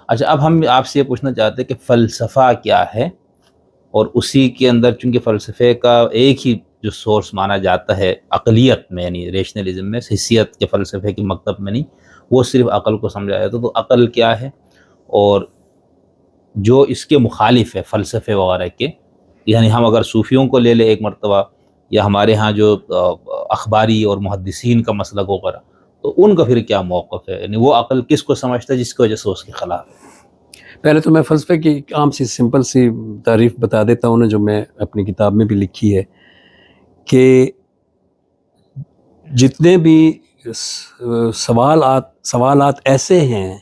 اچھا، اب ہم آپ سے یہ پوچھنا چاہتے ہیں کہ فلسفہ کیا ہے، اور اسی کے اندر چونکہ فلسفے کا ایک ہی جو سورس مانا جاتا ہے عقلیت میں، یعنی ریشنلزم میں، حیثیت کے فلسفے کے مکتب میں نہیں، وہ صرف عقل کو سمجھا جاتا ہے، تو عقل کیا ہے، اور جو اس کے مخالف ہے فلسفے وغیرہ کے، یعنی ہم اگر صوفیوں کو لے لیں ایک مرتبہ، یا ہمارے ہاں جو اخباری اور محدثین کا مسلک وغیرہ، تو ان کا پھر کیا موقف ہے، یعنی وہ عقل کس کو سمجھتا ہے جس کی وجہ سے اس کے خلاف ہے؟ پہلے تو میں فلسفے کی ایک عام سی سمپل سی تعریف بتا دیتا ہوں نا، جو میں اپنی کتاب میں بھی لکھی ہے، کہ جتنے بھی سوالات ایسے ہیں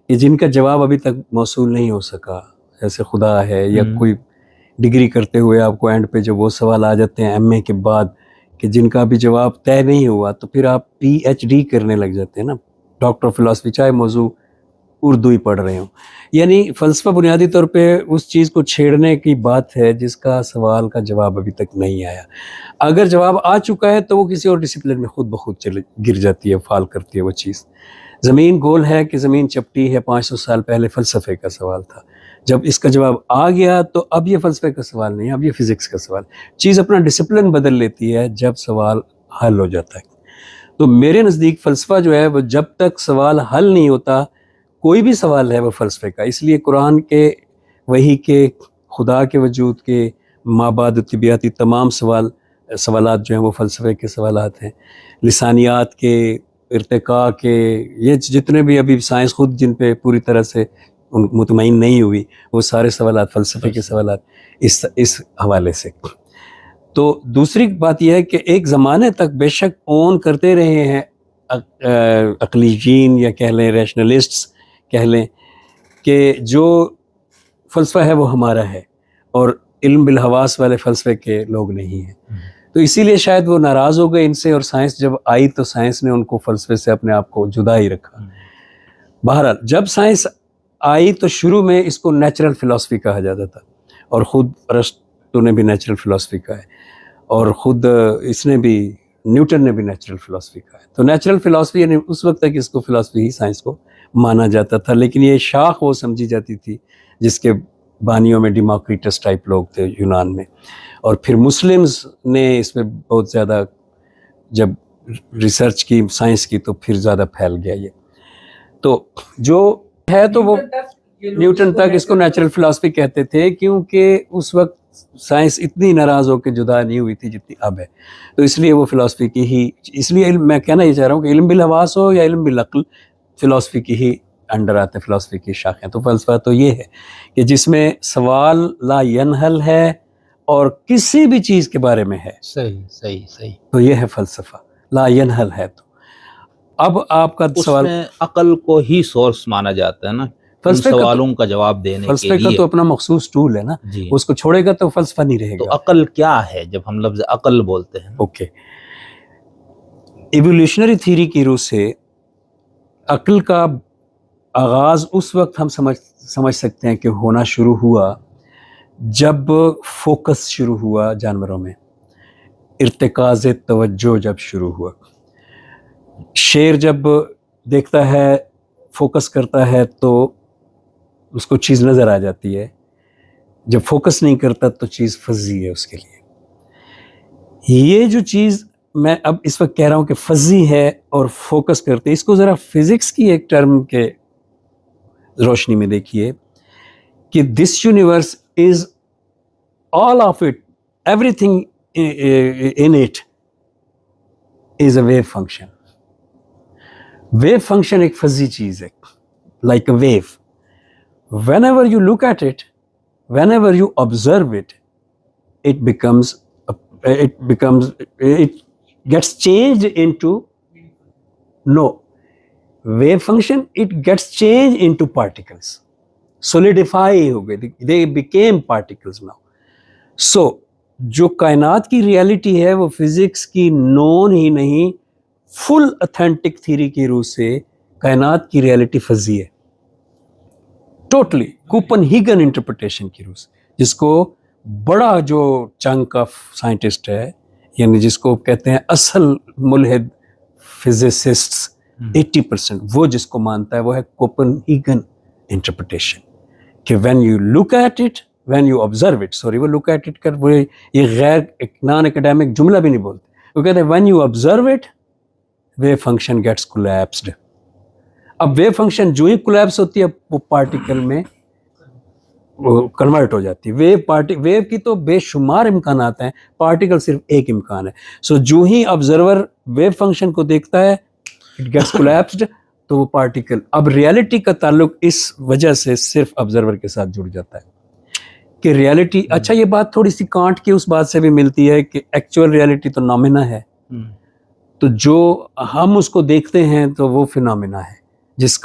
کہ جن کا جواب ابھی تک موصول نہیں ہو سکا، جیسے خدا ہے، یا کوئی ڈگری کرتے ہوئے آپ کو اینڈ پہ جب وہ سوال آ جاتے ہیں ایم اے کے بعد کہ جن کا ابھی جواب طے نہیں ہوا، تو پھر آپ پی ایچ ڈی کرنے لگ جاتے ہیں نا، ڈاکٹر آف فلاسفی، چاہے موضوع اردو ہی پڑھ رہے ہوں. یعنی فلسفہ بنیادی طور پہ اس چیز کو چھیڑنے کی بات ہے جس کا سوال کا جواب ابھی تک نہیں آیا. اگر جواب آ چکا ہے تو وہ کسی اور ڈسپلن میں خود بخود گر جاتی ہے، فال کرتی ہے وہ چیز. زمین گول ہے کہ زمین چپٹی ہے، 500 سال پہلے فلسفے کا سوال تھا. جب اس کا جواب آ گیا تو اب یہ فلسفے کا سوال نہیں، اب یہ فزکس کا سوال. چیز اپنا ڈسپلن بدل لیتی ہے جب سوال حل ہو جاتا ہے. تو میرے نزدیک فلسفہ جو ہے وہ جب تک سوال حل نہیں ہوتا، کوئی بھی سوال ہے وہ فلسفے کا. اس لیے قرآن کے، وحی کے، خدا کے وجود کے، مابعد طبیعتی تمام سوالات جو ہیں وہ فلسفے کے سوالات ہیں. لسانیات کے، ارتقاء کے، یہ جتنے بھی ابھی سائنس خود جن پہ پوری طرح سے مطمئن نہیں ہوئی، وہ سارے سوالات فلسفے کے سوالات اس حوالے سے. تو دوسری بات یہ ہے کہ ایک زمانے تک بے شک اون کرتے رہے ہیں عقلیین، یا کہہ لیں ریشنلسٹس کہہ لیں، کہ جو فلسفہ ہے وہ ہمارا ہے اور علم بالحواس والے فلسفے کے لوگ نہیں ہیں. تو اسی لیے شاید وہ ناراض ہو گئے ان سے، اور سائنس جب آئی تو سائنس نے ان کو فلسفے سے اپنے آپ کو جدا ہی رکھا. بہرحال جب سائنس آئی تو شروع میں اس کو نیچرل فلسفی کہا جاتا تھا، اور خود ارسطو نے بھی نیچرل فلسفی کہا ہے، اور خود اس نے بھی، نیوٹن نے بھی نیچرل فلسفی کہا ہے. تو نیچرل فلسفی یعنی اس وقت تک اس کو فلسفی ہی سائنس کو مانا جاتا تھا، لیکن یہ شاخ وہ سمجھی جاتی تھی جس کے بانیوں میں ڈیموکریٹس ٹائپ لوگ تھے یونان میں. اور پھر مسلمز نے اس میں بہت زیادہ جب ریسرچ کی سائنس کی تو پھر زیادہ پھیل گیا یہ. تو جو ہے تو وہ نیوٹن تک اس کو نیچرل فلسفی کہتے تھے، کیونکہ اس وقت سائنس اتنی ناراض ہو کے جدا نہیں ہوئی تھی جتنی اب ہے. تو اس لیے وہ فلسفی کی ہی، اس لیے میں کہنا یہ چاہ رہا ہوں کہ علم بالحواس ہو یا علم بالعقل، فلسفی کی ہی انڈر آتے، فلسفی کی شاخیں. تو فلسفہ تو یہ ہے کہ جس میں سوال لا ینحل ہے اور کسی بھی چیز کے بارے میں ہے. صحیح. تو یہ ہے فلسفہ، لا ینحل ہے. تو اب آپ کا اس سوال، میں عقل کو ہی سورس مانا جاتا ہے نا ان فلسفے کا سوالوں کا جواب دینے کے فلسفے کا لیے. تو اپنا مخصوص ٹول ہے نا، جی، اس کو چھوڑے گا تو فلسفہ نہیں رہے تو گا. عقل کیا ہے جب ہم لفظ عقل بولتے ہیں؟ اوکے، ایولیوشنری تھیوری کی روح سے عقل کا آغاز اس وقت ہم سمجھ سکتے ہیں کہ ہونا شروع ہوا جب فوکس شروع ہوا جانوروں میں، ارتکاز توجہ جب شروع ہوا. شیر جب دیکھتا ہے، فوکس کرتا ہے تو اس کو چیز نظر آ جاتی ہے. جب فوکس نہیں کرتا تو چیز فضی ہے اس کے لیے. یہ جو چیز میں اب اس وقت کہہ رہا ہوں کہ فضی ہے اور فوکس کرتے، اس کو ذرا فزکس کی ایک ٹرم کے روشنی میں دیکھیے کہ this universe is all of it, everything in it is a wave function. Wave function ایک فضی چیز ہے، like a wave. Whenever you look at it, whenever you observe it, it gets changed into, no, wave function, it gets changed into particles. Solidify ہو گئے, they became particles now. سو جو کائنات کی reality ہے وہ physics کی نون ہی نہیں، فل authentic theory کی روح سے کائنات کی ریالٹی فضی ہے، ٹوٹلی کوپن ہیگن انٹرپریٹیشن کی روح سے، جس کو بڑا جو چنک آف سائنٹسٹ ہے، یعنی جس کو کہتے ہیں اصل ملحد فزسسٹس 80%، وہ جس کو مانتا ہے وہ ہے کوپن ہیگن انٹرپریٹیشن کہ when you look at it, when you observe it, sorry وہ لک ایٹ اٹ کر وہ یہ غیر نان اکیڈیمک جملہ بھی نہیں بولتے، وہ کہتے ہیں when you observe it wave function gets collapsed. اب ویو فنکشن جو ہی کولیپس ہوتی ہے وہ پارٹیکل میں کنورٹ ہو جاتی ہے. ویو کی تو بے شمار امکانات ہیں، پارٹیکل صرف ایک امکان ہے. سو جو ہی آبزرور ویو فنکشن کو دیکھتا ہے اٹ گیٹس کولیپسڈ تو وہ پارٹیکل، اب ریالٹی کا تعلق اس وجہ سے صرف آبزرور کے ساتھ جڑ جاتا ہے کہ ریالٹی. اچھا یہ بات تھوڑی سی کانٹ کی اس بات سے بھی ملتی ہے کہ ایکچوئل ریالٹی تو نامنا ہے، تو جو ہم اس کو دیکھتے ہیں تو وہ فینومینا ہے اس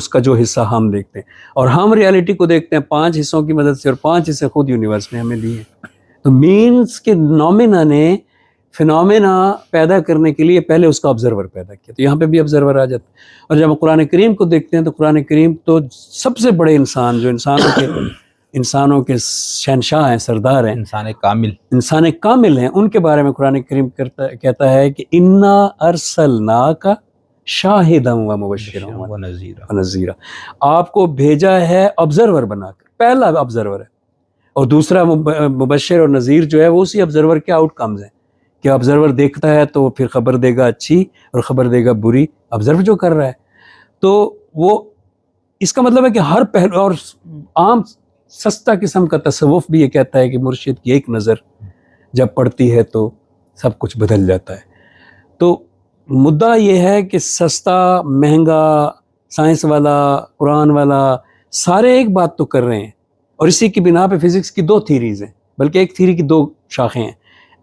کا جو حصہ ہم دیکھتے ہیں، اور ہم ریالٹی کو دیکھتے ہیں 5 حصوں کی مدد سے، اور 5 حصے خود یونیورس نے ہمیں دیے ہیں. تو مینس کہ نومینا نے فینومینا پیدا کرنے کے لیے پہلے اس کا آبزرور پیدا کیا. تو یہاں پہ بھی آبزرور آ جاتا ہے. اور جب ہم قرآن کریم کو دیکھتے ہیں تو قرآن کریم تو سب سے بڑے انسان جو انسانوں کے شہنشاہ ہیں، سردار ہیں، انسان کامل ہیں، ان کے بارے میں قرآن کریم کہتا ہے کہ انا ارسلناک شاہدا و مبشرا و نذیرا، آپ کو بھیجا ہے آبزرور بنا کر. پہلا آبزرور ہے، اور دوسرا مبشر اور نذیر جو ہے وہ اسی آبزرور کے آؤٹ کمز ہیں کہ آبزرور دیکھتا ہے تو پھر خبر دے گا اچھی اور خبر دے گا بری، آبزرو جو کر رہا ہے. تو وہ اس کا مطلب ہے کہ ہر پہلو، اور عام سستا قسم کا تصوف بھی یہ کہتا ہے کہ مرشد کی ایک نظر جب پڑتی ہے تو سب کچھ بدل جاتا ہے. تو مدعا یہ ہے کہ سستا مہنگا سائنس والا قرآن والا سارے ایک بات تو کر رہے ہیں، اور اسی کی بنا پہ فزکس کی 2 تھیریز ہیں، بلکہ ایک تھیری کی 2 شاخیں ہیں.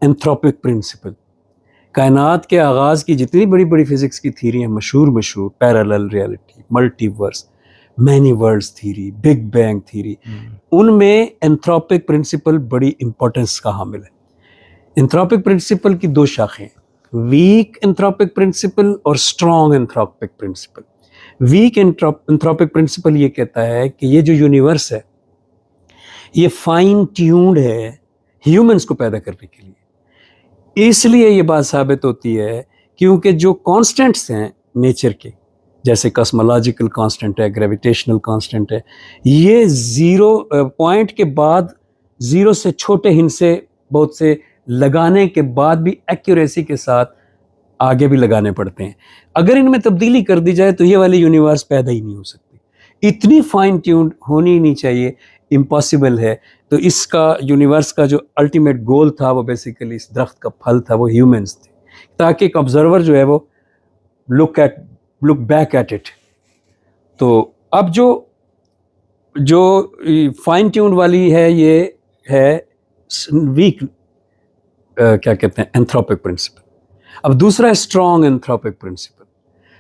اینتھروپک پرنسپل، کائنات کے آغاز کی جتنی بڑی بڑی فزکس کی تھیری ہیں مشہور parallel reality, multiverse, many worlds theory, big bang theory, ان میں اینتھروپک پرنسپل بڑی امپورٹنس کا حامل ہے. اینتھروپک پرنسپل کی 2 شاخیں ہیں، ویک اینتھروپک پرنسپل اور اسٹرانگ اینتھروپک پرنسپل. ویک اینتھروپک پرنسپل یہ کہتا ہے کہ یہ جو یونیورس ہے یہ فائن ٹیونڈ ہے ہیومنس کو پیدا کرنے کے لیے. اس لیے یہ بات ثابت ہوتی ہے کیونکہ جو کانسٹنٹس ہیں نیچر کے، جیسے کاسمولوجیکل کانسٹنٹ ہے، گریویٹیشنل کانسٹنٹ ہے، یہ 0 پوائنٹ کے بعد 0 سے چھوٹے ہندسے بہت سے لگانے کے بعد بھی ایکوریسی کے ساتھ آگے بھی لگانے پڑتے ہیں. اگر ان میں تبدیلی کر دی جائے تو یہ والی یونیورس پیدا ہی نہیں ہو سکتی. اتنی فائن ٹیونڈ ہونی ہی نہیں چاہیے، امپاسبل ہے. تو اس کا یونیورس کا جو الٹیمیٹ گول تھا وہ بیسیکلی اس درخت کا پھل تھا، وہ ہیومنس تھے، تاکہ ایک آبزرور جو ہے وہ لک بیک ایٹ اٹ. تو اب جو فائن ٹیونڈ والی ہے یہ ہے ویک کیا کہتے ہیں اینتھروپک پرنسپل. اب دوسرا ہے اسٹرانگ اینتھروپک پرنسپل.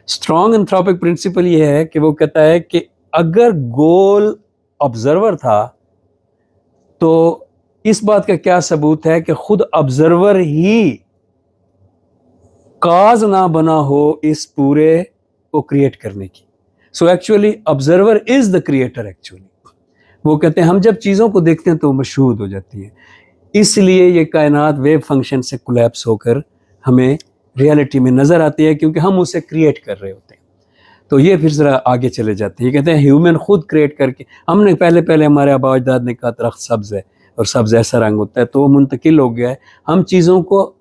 اسٹرانگ اینتھروپک پرنسپل یہ ہے کہ وہ کہتا ہے کہ اگر گول آبزرور تھا تو اس بات کا کیا ثبوت ہے کہ خود آبزرور ہی کاز نہ بنا ہو اس پورے کو کریٹ کرنے کی. So actually observer is the creator. Actually وہ کہتے ہیں ہم جب چیزوں کو دیکھتے ہیں تو مشہود ہو جاتی ہے، اس لیے یہ کائنات ویو فنکشن سے کولیپس ہو کر ہمیں ریالٹی میں نظر آتی ہے کیونکہ ہم اسے کریٹ کر رہے ہوتے ہیں. تو یہ پھر ذرا آگے چلے جاتے ہیں، یہ کہتے ہیں ہیومن خود کریٹ کر کے، ہم نے پہلے ہمارے آبا اجداد نے کہا درخت سبز ہے اور سبز ایسا رنگ ہوتا ہے تو وہ منتقل ہو گیا ہے. ہم چیزوں کو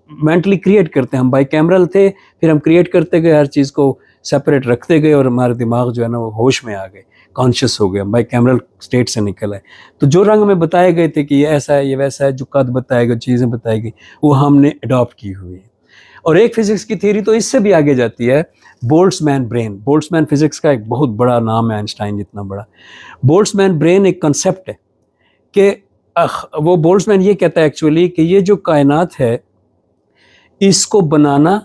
مینٹلی کریٹ کرتے ہیں، ہم بائی کیمرل تھے، پھر ہم کریٹ کرتے گئے، ہر چیز کو سپریٹ رکھتے گئے اور ہمارے دماغ جو ہے نا وہ ہوش میں آ گئے، کانشیس ہو گئے، ہم بائی کیمرل اسٹیٹ سے نکل آئے. تو جو رنگ ہمیں بتائے گئے تھے کہ یہ ایسا ہے یہ ویسا ہے، جو قد بتائے گئے، چیزیں بتائی گئی، وہ ہم نے اڈاپٹ کی ہوئی ہے. اور ایک فزکس کی تھیوری تو اس سے بھی آگے جاتی ہے، بولٹزمین برین. بولٹزمین فزکس کا ایک بہت بڑا نام ہے، آئنسٹائن جتنا بڑا. بولٹزمین برین ایک کنسیپٹ ہے کہ وہ بولٹزمین یہ کہتا ہے ایکچولی کہ یہ جو کائنات ہے اس کو بنانا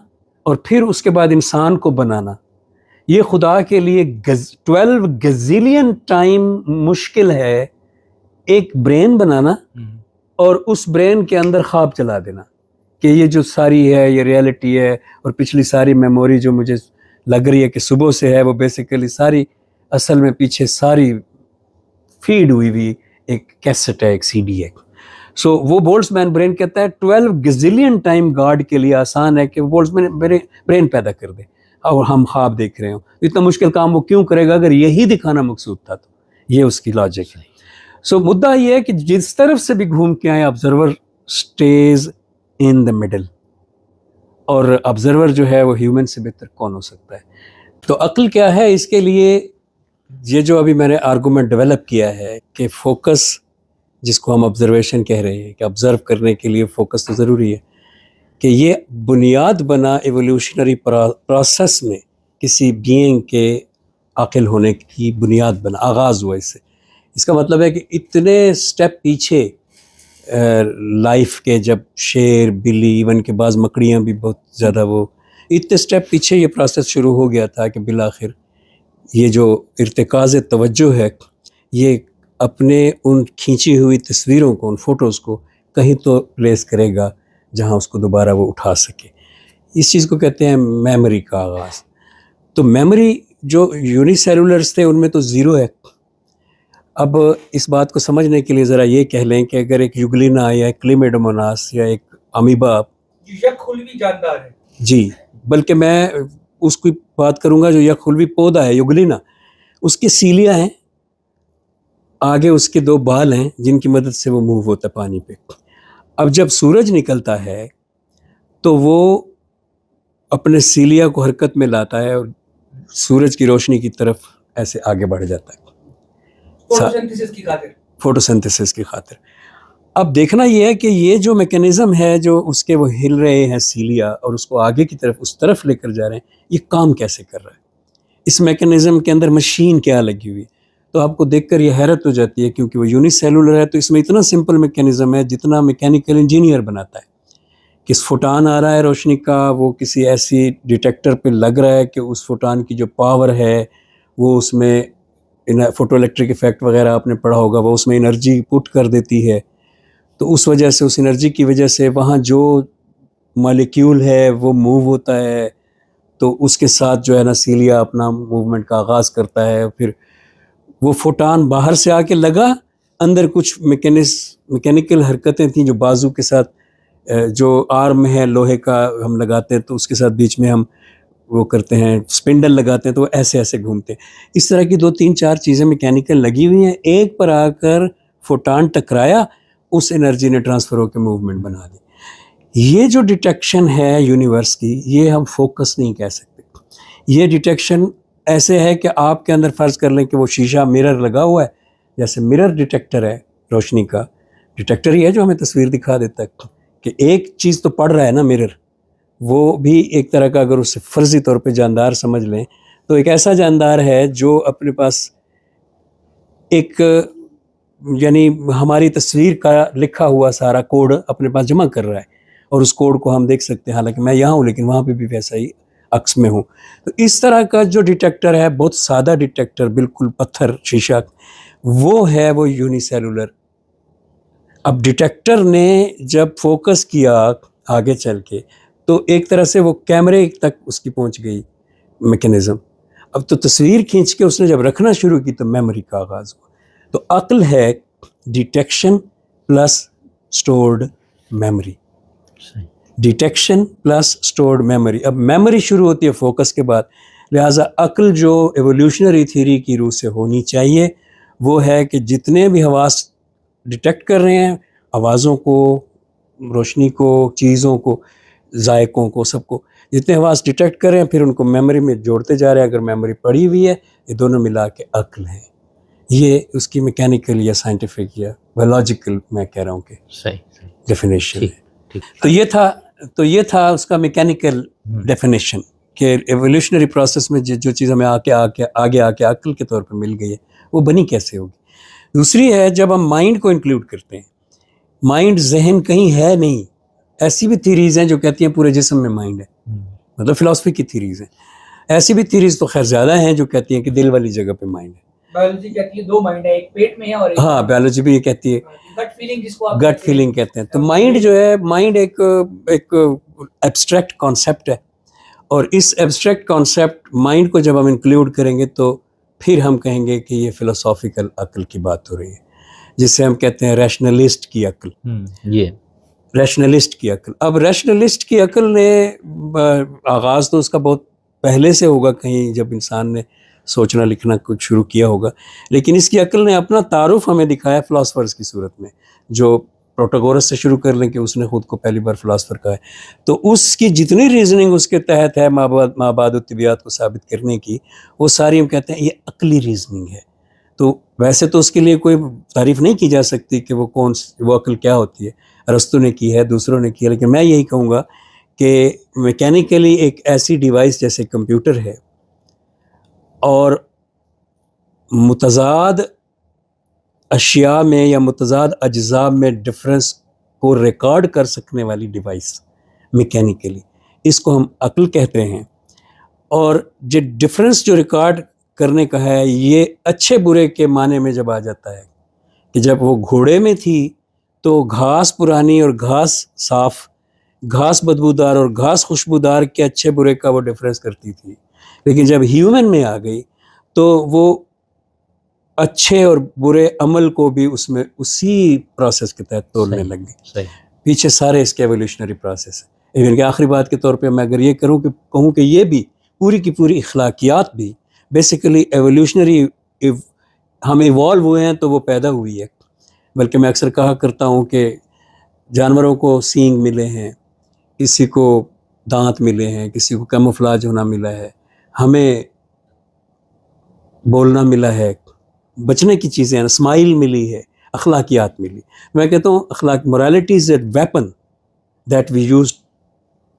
اور پھر اس کے بعد انسان کو بنانا، یہ خدا کے لیے 12 گزیلین ٹائم مشکل ہے. ایک برین بنانا اور اس برین کے اندر خواب چلا دینا کہ یہ جو ساری ہے یہ ریالٹی ہے، اور پچھلی ساری میموری جو مجھے لگ رہی ہے کہ صبح سے ہے وہ بیسیکلی ساری اصل میں پیچھے ساری فیڈ ہوئی ایک کیسٹ ہے، ایک سی ڈی ہے. سو وہ بولٹزمین برین کہتا ہے 12 گزیلین ٹائم گاڈ کے لیے آسان ہے کہ وہ بولٹزمین برین پیدا کر دے اور ہم خواب دیکھ رہے ہوں. اتنا مشکل کام وہ کیوں کرے گا اگر یہی دکھانا مقصود تھا تو. یہ اس کی لاجک ہے. سو مدعا یہ ہے کہ جس طرف سے بھی گھوم کے آئے observer stays in the middle, اور آبزرور جو ہے وہ ہیومن سے بہتر کون ہو سکتا ہے. تو عقل کیا ہے, اس کے لیے یہ جو ابھی میں نے آرگومنٹ ڈیولپ کیا ہے کہ فوکس, جس کو ہم آبزرویشن کہہ رہے ہیں کہ آبزرو کرنے کے لیے فوکس تو ضروری ہے, کہ یہ بنیاد بنا ایولیوشنری پروسیس میں کسی بینگ کے عاقل ہونے کی بنیاد بنا, آغاز ہوا اس سے. اس کا مطلب ہے کہ اتنے سٹیپ پیچھے لائف کے, جب شیر, بلی, ایون کے بعض مکڑیاں بھی بہت زیادہ, وہ اتنے سٹیپ پیچھے یہ پروسیس شروع ہو گیا تھا کہ بالآخر یہ جو ارتکاز توجہ ہے یہ اپنے ان کھینچی ہوئی تصویروں کو, ان فوٹوز کو کہیں تو پلیس کرے گا جہاں اس کو دوبارہ وہ اٹھا سکے. اس چیز کو کہتے ہیں میموری کا آغاز. تو میموری جو یونی سیلولرز تھے ان میں تو زیرو ہے. اب اس بات کو سمجھنے کے لیے ذرا یہ کہہ لیں کہ اگر ایک یوگلینا یا ایک کلیمیڈوموناس یا ایک امیبا, یک خلوی جاندار ہے, جی, بلکہ میں اس کی بات کروں گا جو یک خلوی پودا ہے یوگلینا, اس کے سیلیا ہیں, آگے اس کے 2 بال ہیں جن کی مدد سے وہ موو ہوتا ہے پانی پہ. اب جب سورج نکلتا ہے تو وہ اپنے سیلیا کو حرکت میں لاتا ہے اور سورج کی روشنی کی طرف ایسے آگے بڑھ جاتا ہے فوٹوسنتھسس کی خاطر. اب دیکھنا یہ ہے کہ یہ جو میکینزم ہے جو اس کے وہ ہل رہے ہیں سیلیا اور اس کو آگے کی طرف اس طرف لے کر جا رہے ہیں, یہ کام کیسے کر رہا ہے, اس میکینزم کے اندر مشین کیا لگی ہوئی. تو آپ کو دیکھ کر یہ حیرت ہو جاتی ہے کیونکہ وہ یونی سیلولر ہے, تو اس میں اتنا سمپل میکینزم ہے جتنا میکینیکل انجینئر بناتا ہے. کس فوٹان آ رہا ہے روشنی کا, وہ کسی ایسی ڈیٹیکٹر پہ لگ رہا ہے کہ اس فوٹان کی جو پاور ہے وہ اس میں فوٹو الیکٹرک ایفیکٹ وغیرہ آپ نے پڑھا ہوگا, وہ اس میں انرجی پٹ کر دیتی ہے. تو اس وجہ سے, اس انرجی کی وجہ سے وہاں جو مالیکیول ہے وہ موو ہوتا ہے, تو اس کے ساتھ جو ہے نا سیلیا اپنا موومنٹ کا آغاز کرتا ہے. پھر وہ فوٹان باہر سے آ کے لگا, اندر کچھ میکینیکل حرکتیں تھیں جو بازو کے ساتھ, جو آرم ہے لوہے کا ہم لگاتے ہیں تو اس کے ساتھ بیچ میں ہم وہ کرتے ہیں اسپنڈل لگاتے ہیں تو وہ ایسے ایسے گھومتے ہیں. اس طرح کی 2-3-4 چیزیں میکینیکل لگی ہوئی ہیں, ایک پر آ کر فوٹان ٹکرایا, اس انرجی نے ٹرانسفر ہو کے موومنٹ بنا دی. یہ جو ڈیٹیکشن ہے یونیورس کی, یہ ہم فوکس نہیں کہہ سکتے. یہ ڈیٹیکشن ایسے ہے کہ آپ کے اندر فرض کر لیں کہ وہ شیشہ مرر لگا ہوا ہے, جیسے مرر ڈیٹیکٹر ہے روشنی کا, ڈیٹیکٹر ہی ہے جو ہمیں تصویر دکھا دیتا ہے کہ ایک چیز تو پڑھ رہا ہے نا مرر, وہ بھی ایک طرح کا, اگر اسے فرضی طور پہ جاندار سمجھ لیں تو ایک ایسا جاندار ہے جو اپنے پاس ایک, یعنی ہماری تصویر کا لکھا ہوا سارا کوڈ اپنے پاس جمع کر رہا ہے, اور اس کوڈ کو ہم دیکھ سکتے ہیں, حالانکہ میں یہاں ہوں لیکن وہاں پہ بھی ویسا ہی عکس میں ہوں. تو اس طرح کا جو ڈیٹیکٹر ہے, بہت سادہ ڈیٹیکٹر, بالکل پتھر شیشہ, وہ ہے وہ یونی سیلولر. اب ڈیٹیکٹر نے جب فوکس کیا آگے چل کے تو ایک طرح سے وہ کیمرے تک اس کی پہنچ گئی میکینزم. اب تو تصویر کھینچ کے اس نے جب رکھنا شروع کی تو میموری کا آغاز ہوا. تو عقل ہے detection plus stored memory, detection plus stored memory. اب میموری شروع ہوتی ہے فوکس کے بعد, لہٰذا عقل جو ایولیوشنری تھیوری کی روح سے ہونی چاہیے وہ ہے کہ جتنے بھی حواس ڈیٹیکٹ کر رہے ہیں, آوازوں کو, روشنی کو, چیزوں کو, ذائقوں کو, سب کو, جتنے حواس ڈیٹیکٹ کر رہے ہیں پھر ان کو میموری میں جوڑتے جا رہے ہیں. اگر میموری پڑی ہوئی ہے, یہ دونوں ملا کے عقل ہے. یہ اس کی میکینیکل یا سائنٹیفک یا بایولوجیکل میں کہہ رہا ہوں کہ صحیح ڈیفینیشن ہے. تو یہ تھا اس کا میکینیکل ڈیفینیشن کہ ایولیوشنری پروسیس میں جو چیز ہمیں آگے آ کے عقل کے طور پہ مل گئی ہے وہ بنی کیسے ہوگی. دوسری ہے جب ہم مائنڈ کو انکلوڈ کرتے ہیں, مائنڈ ذہن کہیں ہے نہیں. ایسی بھی تھیریز ہیں جو کہتی ہیں پورے جسم میں مائنڈ ہے, مطلب فلاسفی کی تھیریز ہیں. ایسی بھی تھیریز تو خیر زیادہ ہیں جو کہتی ہیں کہ دل والی جگہ پہ مائنڈ ہے. بایولوجی کہتی ہے 2 مائنڈ ہے, ایک پیٹ میں ہے اور ہاں بایولوجی بھی یہ کہتی ہے, گٹ فیلنگ جس کو آپ گٹ فیلنگ کہتے ہیں. تو مائنڈ جو ہے, مائنڈ ایک ایبسٹریکٹ کانسیپٹ ہے, اور اس ایبسٹریکٹ کانسیپٹ مائنڈ کو جب ہم انکلوڈ کریں گے تو پھر ہم کہیں گے کہ یہ فلسافیکل عقل کی بات ہو رہی ہے, جسے ہم کہتے ہیں ریشنلسٹ کی عقل. یہ ریشنلسٹ کی عقل. اب ریشنلسٹ کی عقل نے آغاز تو اس کا بہت پہلے سے ہوگا, کہیں جب انسان نے سوچنا لکھنا کچھ شروع کیا ہوگا. لیکن اس کی عقل نے اپنا تعارف ہمیں دکھایا فلاسفرز کی صورت میں, جو پروٹاگورس سے شروع کر لیں کہ اس نے خود کو پہلی بار فلاسفر کہا ہے. تو اس کی جتنی ریزننگ اس کے تحت ہے مابعد الطبیعیات کو ثابت کرنے کی, وہ ساری ہم کہتے ہیں یہ عقلی ریزننگ ہے. تو ویسے تو اس کے لیے کوئی تعریف نہیں کی جا سکتی کہ وہ عقل کیا ہوتی ہے. ارسطو نے کی ہے, دوسروں نے کی ہے, لیکن میں یہی کہوں گا کہ میکینیکلی ایک ایسی ڈیوائس جیسے کمپیوٹر ہے اور متضاد اشیاء میں یا متضاد اجزاء میں ڈفرینس کو ریکارڈ کر سکنے والی ڈیوائس میکینیکلی, اس کو ہم عقل کہتے ہیں. اور جو ڈفرینس جو ریکارڈ کرنے کا ہے, یہ اچھے برے کے معنی میں جب آ جاتا ہے کہ جب وہ گھوڑے میں تھی تو گھاس پرانی اور گھاس صاف, گھاس بدبودار اور گھاس خوشبودار کے اچھے برے کا وہ ڈفرینس کرتی تھی. لیکن جب ہیومن میں آ گئی تو وہ اچھے اور برے عمل کو بھی اس میں اسی پروسیس کے تحت تولنے لگ گئی. پیچھے سارے اس کے ایولیوشنری پروسیس ہے. ایون کہ آخری بات کے طور پہ میں اگر یہ کہوں کہ یہ بھی پوری کی پوری اخلاقیات بھی بیسیکلی ایولیوشنری, ہم ایوالو ہوئے ہیں تو وہ پیدا ہوئی ہے. بلکہ میں اکثر کہا کرتا ہوں کہ جانوروں کو سینگ ملے ہیں, کسی کو دانت ملے ہیں, کسی کو کیموفلاج ہونا ملا ہے, ہمیں بولنا ملا ہے, بچنے کی چیزیں ہیں, اسمائل ملی ہے, اخلاقیات ملی. میں کہتا ہوں morality is a weapon that we use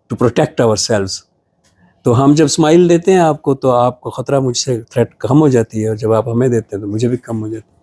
to protect ourselves. تو ہم جب اسمائل دیتے ہیں آپ کو تو آپ کو خطرہ مجھ سے تھریٹ کم ہو جاتی ہے, اور جب آپ ہمیں دیتے ہیں تو مجھے بھی کم ہو جاتی ہے.